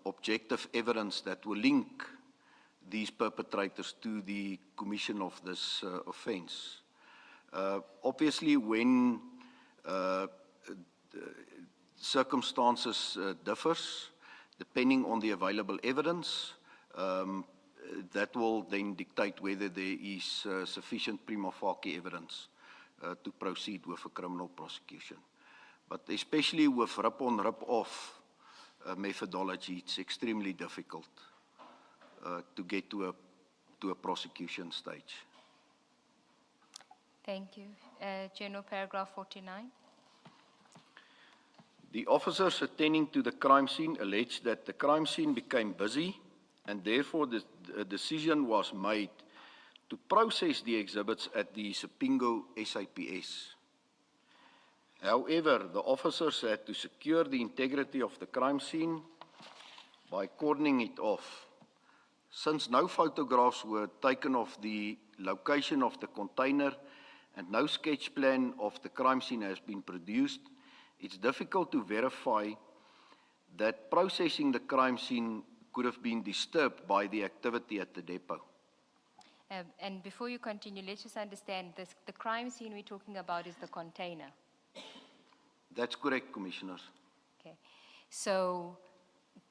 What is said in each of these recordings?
objective evidence that will link these perpetrators to the commission of this offence. Obviously, when circumstances differs, depending on the available evidence, that will then dictate whether there is sufficient prima facie evidence to proceed with a criminal prosecution. But especially with rip-on, rip-off methodology, it's extremely difficult to get to a prosecution stage. Thank you. General Paragraph 49. The officers attending to the crime scene alleged that the crime scene became busy and therefore a decision was made to process the exhibits at the Sipingo SAPS. However, the officers had to secure the integrity of the crime scene by cordoning it off. Since no photographs were taken of the location of the container and no sketch plan of the crime scene has been produced, it's difficult to verify that processing the crime scene could have been disturbed by the activity at the depot. And before you continue, let's just understand this, the crime scene we're talking about is the container. That's correct, Commissioners. Okay. So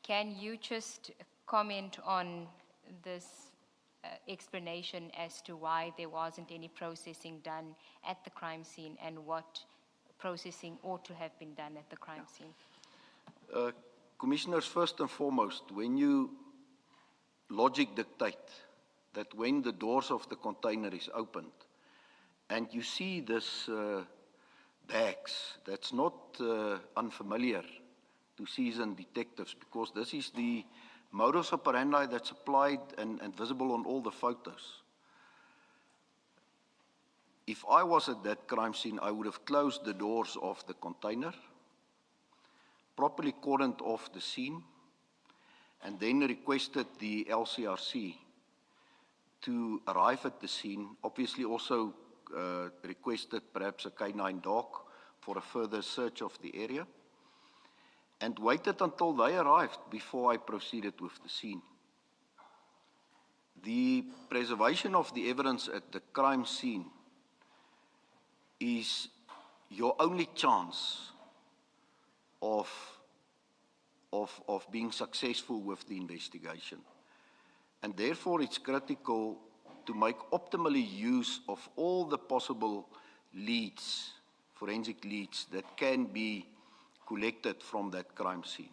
can you just comment on this explanation as to why there wasn't any processing done at the crime scene and what processing ought to have been done at the crime scene? Commissioners, first and foremost, when you logic dictate that when the doors of the container is opened and you see this bags, that's not unfamiliar to seasoned detectives because this is the modus operandi that's applied and visible on all the photos. If I was at that crime scene, I would have closed the doors of the container, properly cordoned off the scene, and then requested the LCRC to arrive at the scene, obviously also requested perhaps a K9 dog for a further search of the area, and waited until they arrived before I proceeded with the scene. The preservation of the evidence at the crime scene is your only chance of being successful with the investigation. And therefore it's critical to make optimally use of all the possible leads, forensic leads that can be collected from that crime scene.